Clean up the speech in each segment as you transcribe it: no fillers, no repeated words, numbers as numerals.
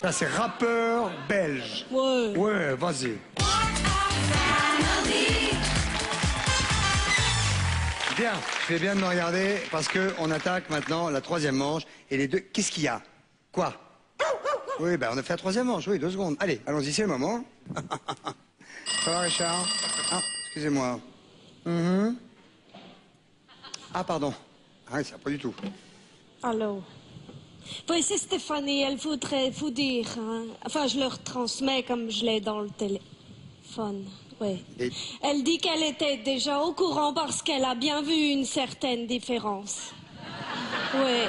Ça, c'est rappeur belge. Ouais. Ouais, vas-y. Bien, je fais bien de me regarder parce qu'on attaque maintenant la troisième manche. Et les deux... Qu'est-ce qu'il y a? Quoi? Oui, ben on a fait la troisième manche, oui, 2 secondes. Allez, allons-y, c'est le moment. Ça va, Richard? Ah, excusez-moi. Ah, pardon. Ah, c'est pas du tout. Allô. Oui, c'est Stéphanie, elle voudrait vous dire, hein. Enfin, je leur transmets comme je l'ai dans le téléphone, oui. Et- Elle dit qu'elle était déjà au courant parce qu'elle a bien vu une certaine différence. Oui.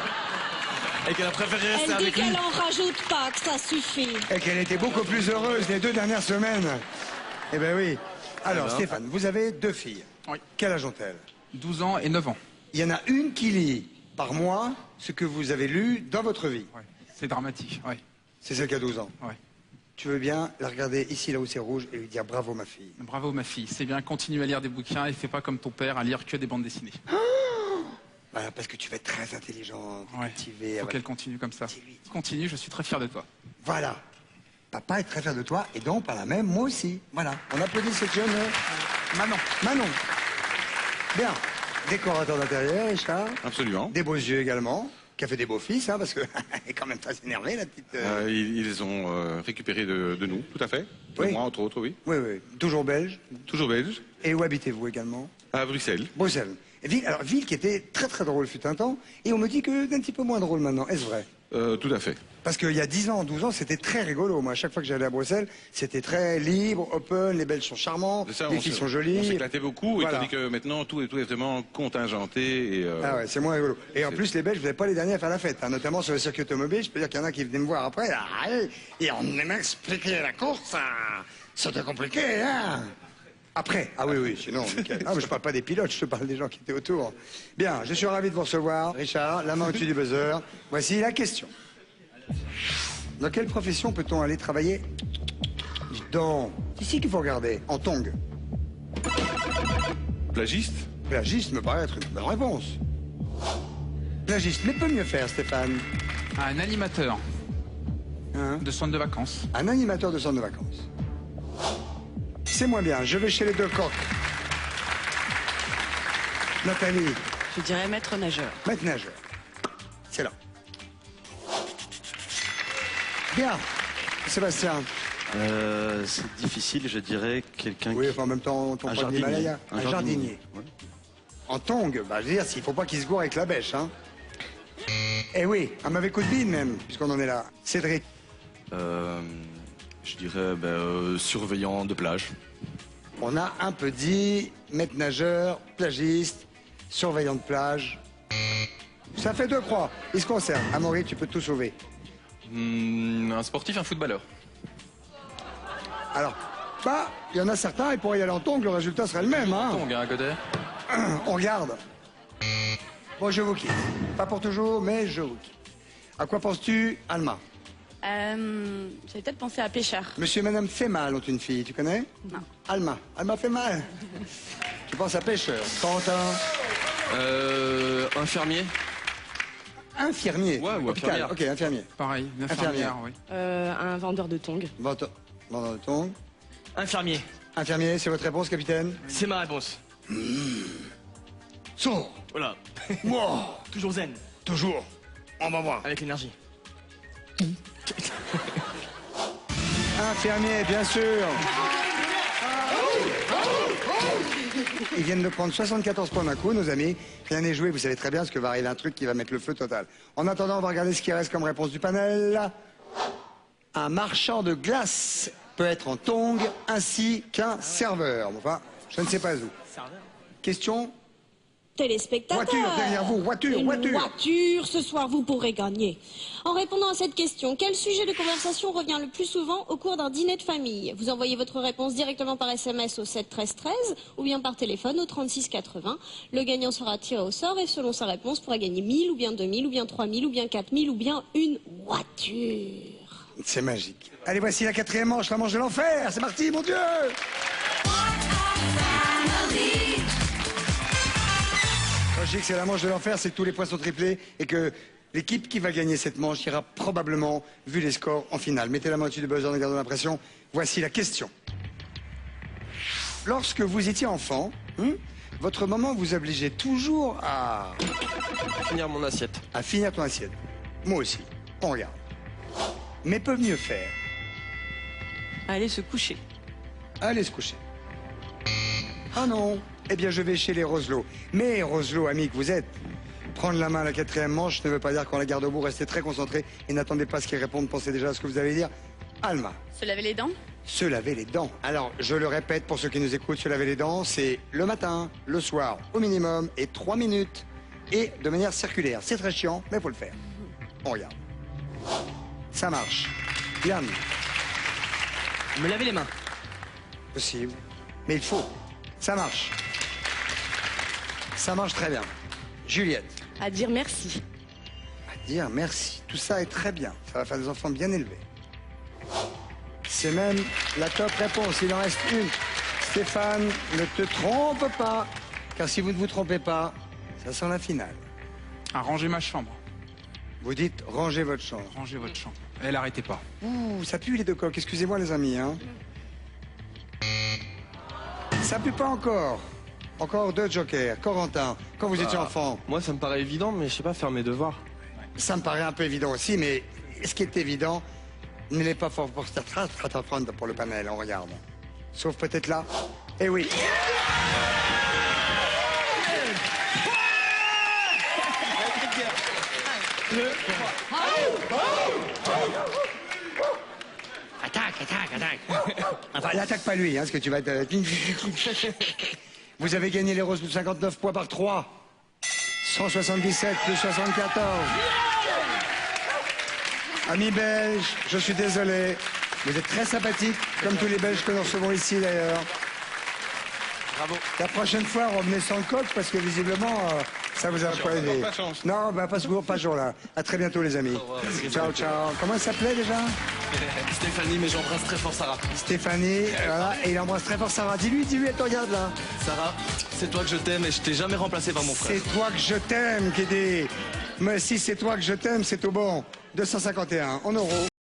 Et qu'elle a préféré rester Elle dit avec lui. qu'elle en rajoute pas, que ça suffit. Et qu'elle était beaucoup plus heureuse les 2 dernières semaines. Eh ben oui. Alors, Alors Stéphane, vous avez 2 filles. Oui. Quel âge ont-elles? 12 ans et 9 ans. Il y en a une qui lit par mois ce que vous avez lu dans votre vie. Ouais. C'est dramatique, ouais. C'est celle qui a 12 ans. Ouais. Tu veux bien la regarder ici, là où c'est rouge, et lui dire bravo, ma fille. Bravo ma fille, c'est bien, continue à lire des bouquins et fais pas comme ton père à lire que des bandes dessinées. Voilà, parce que tu vas être très intelligente, Ouais. cultivée. Faut voilà. qu'elle continue comme ça. Dis-lui. Continue, je suis très fier de toi. Voilà. Papa est très fier de toi, et donc, par là même, moi aussi. Voilà. On applaudit cette jeune... Manon. Manon. Bien. Décorateur d'intérieur, Richard. Absolument. Des beaux yeux également. Qui a fait des beaux fils, hein, parce que elle est quand même très énervée, la petite... Ils les ont récupérés de nous, tout à fait. De Oui. moi, entre autres, oui. Oui, oui. Toujours belge. Toujours belge. Et où habitez-vous également? À Bruxelles. Bruxelles. Ville, alors, ville qui était très très drôle fut un temps, et on me dit que d'un petit peu moins drôle maintenant. Est-ce vrai? Tout à fait. Parce qu'il y a 10 ans, 12 ans, c'était très rigolo. Moi, à chaque fois que j'allais à Bruxelles, c'était très libre, open, les Belges sont charmants, C'est ça, les on filles se- sont On jolies. s'éclatait beaucoup, Voilà. et tandis que maintenant, tout est vraiment contingenté. Et, Ah ouais, c'est moins rigolo. Et en c'est- plus, les Belges, vous n'êtes pas les derniers à faire la fête, hein, notamment sur le circuit automobile. Je peux dire qu'il y en a qui venaient me voir après. Ah, et on m'expliquait la course. Ah, c'était compliqué, hein? Après. Ah oui, oui, sinon, nickel. Ah, mais je parle pas des pilotes, je te parle des gens qui étaient autour. Bien, je suis ravi de vous recevoir. Richard, la main au-dessus du buzzer. Voici la question. Dans quelle profession peut-on aller travailler? Dis donc. C'est ici qu'il faut regarder. En tongs. Plagiste. Plagiste me paraît être une bonne réponse. Plagiste, mais peut mieux faire, Stéphane. Un animateur Hein? de centre de vacances. Un animateur de centre de vacances. C'est moins bien. Je vais chez les 2 coqs. Nathalie, Je dirais maître nageur. maître nageur. C'est là. Bien. Sébastien. C'est difficile, je dirais, quelqu'un Oui, qui... enfin, en même temps, on tombe Un pas de jardinier. l'Himalaya. Un jardinier. Ouais. En tongs, bah, je veux dire, s'il faut pas qu'il se gourre avec la bêche, hein. Eh oui, un mauvais coup de bine même, puisqu'on en est là. Cédric. Je dirais surveillant de plage. On a un peu dit maître nageur, plagiste, surveillant de plage. Ça fait 2 croix. Il se concerne. Amaury, tu peux tout sauver. Un sportif, un footballeur. Alors, bah, il y en a certains, ils pourraient y aller en tongs, le résultat serait le même, hein. Tongue, hein, Godet. On regarde. Bon, je vous quitte. Pas pour toujours, mais je vous quitte. À quoi penses-tu, Alma? J'avais peut-être pensé à pêcheur. Monsieur et Madame Femal ont une fille, tu connais? Non. Alma. Alma Femal. Tu penses à pêcheur. Quentin. Infirmier. Infirmier. Ouais, ou Hôpital. infirmière. Ok, infirmier. Pareil, une Infirmière. infirmière, oui. Un vendeur de tongs. Vendeur de tongs. Infirmier. Infirmier, c'est votre réponse, capitaine? C'est ma réponse. Son. Voilà. Wow. Toujours zen. Toujours. On va voir. Avec l'énergie. Infirmier, bien sûr. Ils viennent de prendre 74 points d'un coup, nos amis. Rien n'est joué, vous savez très bien ce que va arriver, un truc qui va mettre le feu total. En attendant, on va regarder ce qui reste comme réponse du panel. Un marchand de glace peut être en tongs ainsi qu'un serveur. Enfin, je ne sais pas où. Question? Téléspectateurs. Voiture, derrière vous, voiture, Une voiture. voiture, ce soir vous pourrez gagner. En répondant à cette question, quel sujet de conversation revient le plus souvent au cours d'un dîner de famille? Vous envoyez votre réponse directement par SMS au 7 13 13 ou bien par téléphone au 36 80. Le gagnant sera tiré au sort et selon sa réponse pourra gagner 1000 ou bien 2000 ou bien 3000 ou bien 4000 ou bien une voiture. C'est magique. Allez, voici la 4e manche, la manche de l'enfer. C'est parti, mon Dieu! Quand je dis que c'est la manche de l'enfer, c'est que tous les points sont triplés et que L'équipe qui va gagner cette manche ira probablement, vu les scores, en finale. Mettez la main au-dessus du buzzer en gardant l'impression. Voici la question. Lorsque vous étiez enfant, votre maman vous obligeait toujours à Finir mon assiette. finir ton assiette. Moi aussi. On regarde. Mais peut mieux faire. Allez se coucher. Allez se coucher. Ah non. Eh bien, je vais chez les Roselot. Mais Roselot, amis que vous êtes, prendre la main à la 4e manche ne veut pas dire qu'on la garde au bout. Restez très concentrés et n'attendez pas à ce qu'ils répondent. Pensez déjà à ce que vous allez dire. Alma. Se laver les dents. Se laver les dents. Alors, je le répète pour ceux qui nous écoutent, se laver les dents, c'est le matin, le soir, au minimum, et 3 minutes, et de manière circulaire. C'est très chiant, mais il faut le faire. On regarde. Ça marche. Yann, Me laver les mains. possible. Mais il faut. Ça marche. Ça marche très bien. Juliette, À dire merci. à dire merci. Tout ça est très bien. Ça va faire des enfants bien élevés. C'est même la top réponse. Il en reste une. Stéphane, ne te trompe pas. Car si vous ne vous trompez pas, ça sent la finale. À ranger ma chambre. Vous dites rangez votre chambre. Rangez votre chambre. Elle arrêtez pas. Ouh, ça pue les deux coques. Excusez-moi les amis. Hein. Ça pue pas encore. Encore 2 jokers. Corentin, quand vous étiez enfant, Moi, ça me paraît évident, mais je sais pas faire mes devoirs. ça me paraît un peu évident aussi, mais ce qui est évident ne l'est pas pour pour le panel. On regarde. Sauf peut-être là. Eh oui. Attaque. Enfin, l'attaque pas lui, hein, parce que tu vas être... Vous avez gagné les roses de 59 points par 3. 177 plus 74. Amis belges, je suis désolé. Vous êtes très sympathiques, comme tous les Belges que nous recevons ici d'ailleurs. Bravo. La prochaine fois, revenez sans le coq, parce que visiblement, ça vous a pas aidé. Pas de chance. Non, bah, pas ce jour-là. À très bientôt les amis. Ciao, ciao. Comment elle s'appelait déjà? Stéphanie, mais j'embrasse très fort Sarah. Stéphanie, voilà, et il embrasse très fort Sarah. Dis-lui, elle te regarde là. Sarah, c'est toi que je t'aime et je t'ai jamais remplacé par mon frère. C'est toi que je t'aime, Kédé. Mais si c'est toi que je t'aime, c'est au bon. 251 en euros.